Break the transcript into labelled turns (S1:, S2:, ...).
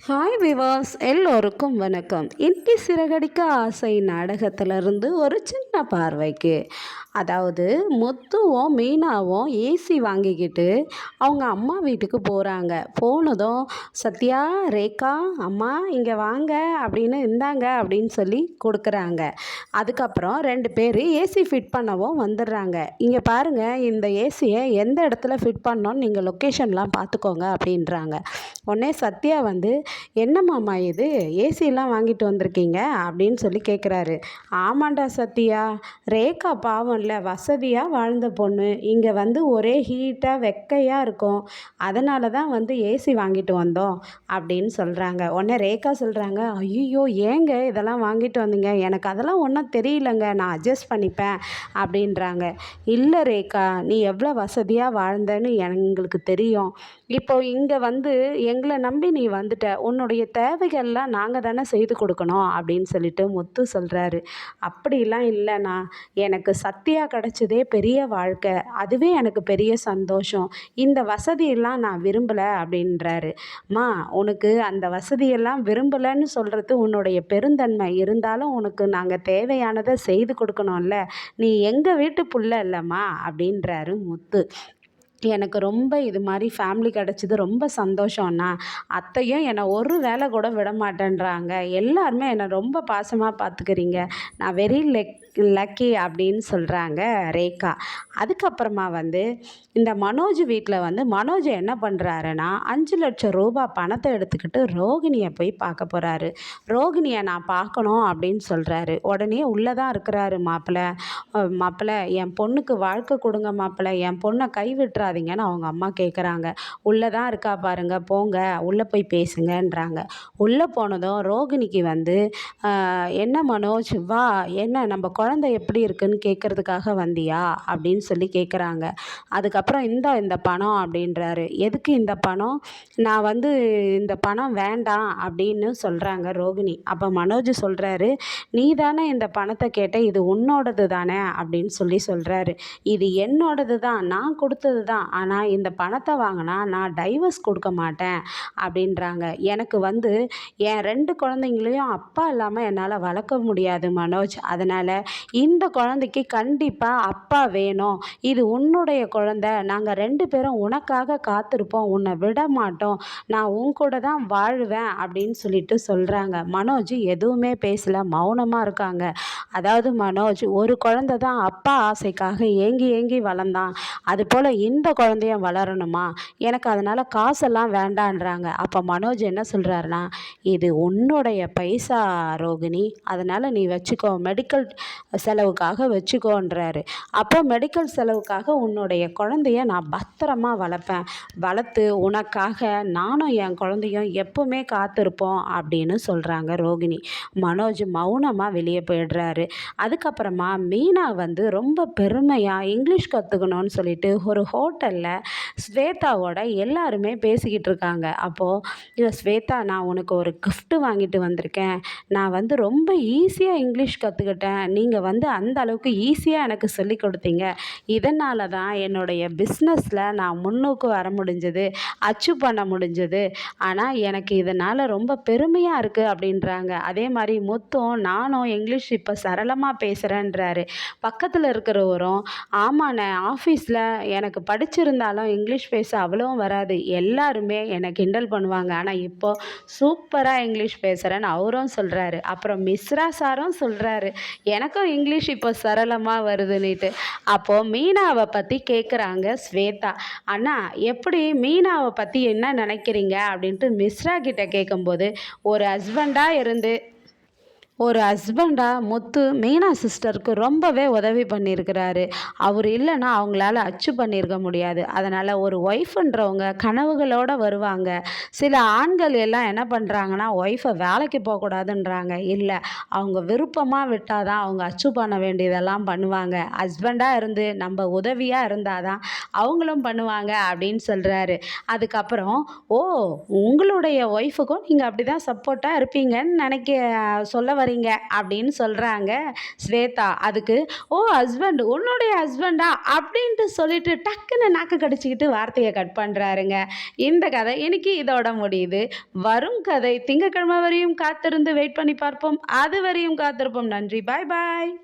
S1: Hi விவாஸ், எல்லோருக்கும் வணக்கம். இன்னைக்கு சிறகடிக்க ஆசை நாடகத்திலிருந்து ஒரு சின்ன பார்வைக்கு. அதாவது முத்துவும் மீனாவும் ஏசி வாங்கிக்கிட்டு அவங்க அம்மா வீட்டுக்கு போகிறாங்க. போனதும் சத்யா, ரேகா, அம்மா இங்கே வாங்க அப்படின்னு இந்தாங்க அப்படின்னு சொல்லி கொடுக்குறாங்க. அதுக்கப்புறம் 2 பேர் ஏசி ஃபிட் பண்ணவும் வந்துடுறாங்க. இங்கே பாருங்கள், இந்த ஏசியை எந்த இடத்துல ஃபிட் பண்ணோன்னு நீங்கள் லொக்கேஷன்லாம் பார்த்துக்கோங்க அப்படின்றாங்க. உடனே சத்யா வந்து, என்னம்மாம்மா இது ஏசிலாம் வாங்கிட்டு வந்திருக்கீங்க அப்படின்னு சொல்லி கேட்குறாரு. ஆமாண்டா சத்யா, ரேகா பாவம் இல்லை, வசதியாக வாழ்ந்த பொண்ணு, இங்கே வந்து ஒரே ஹீட்டாக வெக்கையாக இருக்கும், அதனால தான் வந்து ஏசி வாங்கிட்டு வந்தோம் அப்படின்னு சொல்கிறாங்க. உடனே ரேகா சொல்கிறாங்க, ஐயோ ஏங்க இதெல்லாம் வாங்கிட்டு வந்தீங்க, எனக்கு அதெல்லாம் ஒன்றும் தெரியலங்க, நான் அட்ஜஸ்ட் பண்ணிப்பேன் அப்படின்றாங்க. இல்லை ரேகா, நீ எவ்வளோ வசதியாக வாழ்ந்தேன்னு எங்களுக்கு தெரியும். இப்போ இங்கே வந்து எங்களை நம்பி நீ வந்துட்ட, உன்னுடைய தேவைகள்லாம் நாங்கள் தானே செய்து கொடுக்கணும் அப்படின்னு சொல்லிட்டு முத்து சொல்கிறாரு. அப்படிலாம் இல்லைண்ணா, எனக்கு சத்யா கிடச்சதே பெரிய வாழ்க்கை, அதுவே எனக்கு பெரிய சந்தோஷம், இந்த வசதியெல்லாம் நான் விரும்பலை அப்படின்றாரு. அம்மா, உனக்கு அந்த வசதியெல்லாம் விரும்பலைன்னு சொல்கிறது உன்னுடைய பெருந்தன்மை, இருந்தாலும் உனக்கு நாங்கள் தேவையானதை செய்து கொடுக்கணும்ல, நீ எங்கள் வீட்டு புள்ள இல்லைம்மா அப்படின்றாரு முத்து. எனக்கு ரொம்ப இது மாதிரி ஃபேமிலி கிடச்சிது ரொம்ப சந்தோஷம்ண்ணா. அத்தையும் என்னை ஒரு வேலை கூட விட மாட்டேன்றாங்க, எல்லாருமே என்னை ரொம்ப பாசமாக பார்த்துக்கிறீங்க, நான் வெரி லக்கி அப்படின்னு சொல்கிறாங்க ரேகா. அதுக்கப்புறமா வந்து இந்த மனோஜ் வீட்டில் வந்து மனோஜ் என்ன பண்ணுறாருன்னா 5 லட்சம் ரூபாய் பணத்தை எடுத்துக்கிட்டு ரோகிணியை போய் பார்க்க போகிறாரு. ரோகிணியை நான் பார்க்கணும் அப்படின்னு சொல்கிறாரு. உடனே உள்ளே தான் இருக்கிறாரு மாப்பிள்ளை, என் பொண்ணுக்கு வாழ்க்கை கொடுங்க மாப்பிள்ளை, என் பொண்ணை கைவிட்டுறாதீங்கன்னு அவங்க அம்மா கேட்குறாங்க. உள்ளே தான் இருக்கா பாருங்க, போங்க உள்ளே போய் பேசுங்கன்றாங்க. உள்ளே போனதும் ரோகிணிக்கு வந்து, என்ன மனோஜ் வா, என்ன நம்ம குழந்தை எப்படி இருக்குன்னு கேட்குறதுக்காக வந்தியா அப்படின்னு சொல்லி கேட்குறாங்க. அதுக்கப்புறம் இந்த பணம் அப்படின்றாரு. எதுக்கு இந்த பணம், நான் வந்து இந்த பணம் வேண்டாம் அப்படின்னு சொல்கிறாங்க ரோகிணி. அப்போ மனோஜ் சொல்கிறாரு, நீ தானே இந்த பணத்தை கேட்ட, இது உன்னோடது தானே அப்படின்னு சொல்கிறாரு. இது என்னோடது தான், நான் கொடுத்தது தான், ஆனால் இந்த பணத்தை வாங்கினா நான் டைவர்ஸ் கொடுக்க மாட்டேன் அப்படின்றாங்க. எனக்கு வந்து என் 2 குழந்தைங்களையும் அப்பா இல்லாமல் என்னால் வளர்க்க முடியாது மனோஜ், அதனால் இந்த குழந்தைக்கு கண்டிப்பாக அப்பா வேணும், இது உன்னுடைய குழந்தை, நாங்கள் 2 பேரும் உனக்காக காத்திருப்போம், உன்னை விட மாட்டோம், நான் உன் கூட தான் வாழ்வேன் அப்படின்னு சொல்கிறாங்க. மனோஜ் எதுவுமே பேசலை, மௌனமாக இருக்காங்க. அதாவது மனோஜ், ஒரு குழந்தை தான் அப்பா ஆசைக்காக ஏங்கி வளர்ந்தான், அதுபோல் இந்த குழந்தையும் வளரணுமா, எனக்கு அதனால் காசெல்லாம் வேண்டான்றாங்க. அப்போ மனோஜ் என்ன சொல்கிறாருன்னா, இது உன்னுடைய பைசா ரோகிணி, அதனால் நீ வச்சுக்கோ, மெடிக்கல் செலவுக்காக வச்சுக்கோன்றாரு. அப்போ மெடிக்கல் செலவுக்காக உன்னுடைய குழந்தைய நான் பத்திரமா வளர்த்து உனக்காக நானும் என் குழந்தையும் எப்பவுமே காத்திருப்போம் அப்படின்னு சொல்கிறாங்க ரோகிணி. மனோஜ் மௌனமாக வெளியே போயிடுறாரு. அதுக்கப்புறமா மீனா வந்து ரொம்ப பெருமையாக இங்கிலீஷ் கற்றுக்கணும்னு சொல்லிட்டு ஒரு ஹோட்டலில் ஸ்வேதாவோட எல்லாருமே பேசிக்கிட்டு இருக்காங்க. அப்போது ஸ்வேதா, நான் உனக்கு ஒரு கிஃப்ட் வாங்கிட்டு வந்திருக்கேன், நான் வந்து ரொம்ப ஈஸியாக இங்கிலீஷ் கற்றுக்கிட்டேன், நீங்கள் வந்து அந்த அளவுக்கு ஈஸியாக எனக்கு சொல்லி கொடுத்தீங்க, இதனால தான் என்னுடைய பிஸ்னஸில் நான் முன்னுக்கு வர முடிஞ்சது, அச்சீவ் பண்ண முடிஞ்சது, ஆனால் எனக்கு இதனால் ரொம்ப பெருமையாக இருக்குது அப்படின்றாங்க. அதே மாதிரி முத்தும், நானும் இங்கிலீஷ் இப்போ சரளமாக பேசுகிறேன்றாரு. பக்கத்தில் இருக்கிறவரும், ஆமாண்ணே, ஆஃபீஸில் எனக்கு படிச்சிருந்தாலும் இங்கிலீஷ் பேச அவ்வளவும் வராது, எல்லாருமே என்னை கிண்டல் பண்ணுவாங்க, ஆனால் இப்போது சூப்பராக இங்கிலீஷ் பேசுகிறேன்னு அவரும் சொல்கிறாரு. அப்புறம் மிஸ்ரா சாரும் சொல்கிறாரு, எனக்கும் இங்கிலீஷ் இப்போ சரளமாக வருதுன்னுட்டு. அப்போது மீனாவை பற்றி கேட்குறாங்க ஸ்வேதா. அண்ணா, எப்படி மீனாவை பற்றி என்ன நினைக்கிறீங்க அப்படின்ட்டு மிஸ்ரா கிட்ட கேட்கும்போது, ஒரு ஹஸ்பண்டாக முத்து மீனா சிஸ்டருக்கு ரொம்பவே உதவி பண்ணியிருக்கிறாரு. அவர் இல்லைன்னா அவங்களால அச்சீவ் பண்ணியிருக்க முடியாது. அதனால் ஒரு ஒய்ஃப்ன்றவங்க கனவுகளோடு வருவாங்க. சில ஆண்கள் எல்லாம் என்ன பண்ணுறாங்கன்னா, ஒய்ஃபை வேலைக்கு போகக்கூடாதுன்றாங்க. இல்லை, அவங்க விருப்பமாக விட்டால் தான் அவங்க அச்சீவ் பண்ண வேண்டியதெல்லாம் பண்ணுவாங்க. ஹஸ்பண்டாக இருந்து நம்ம உதவியாக இருந்தால் தான் அவங்களும் பண்ணுவாங்க அப்படின்னு சொல்கிறாரு. அதுக்கப்புறம், ஓ, உங்களுடைய ஒய்ஃபுக்கும் நீங்கள் அப்படி தான் சப்போர்ட்டாக இருப்பீங்கன்னு சொல்ல போகிறீங்க அப்படின்னு சொல்கிறாங்க ஸ்வேதா. அதுக்கு ஓ ஹஸ்பண்ட் உன்னுடைய ஹஸ்பண்டா அப்படின்ட்டு சொல்லிட்டு டக்குன்னு நாக்கு கடிச்சிக்கிட்டு வார்த்தையை கட் பண்ணுறாருங்க. இந்த கதை இன்னைக்கு இதோட முடியுது. வரும் கதை திங்கட்கிழமை வரையும் காத்திருந்து வெயிட் பண்ணி பார்ப்போம். அது வரையும் காத்திருப்போம். நன்றி. பாய் பாய்.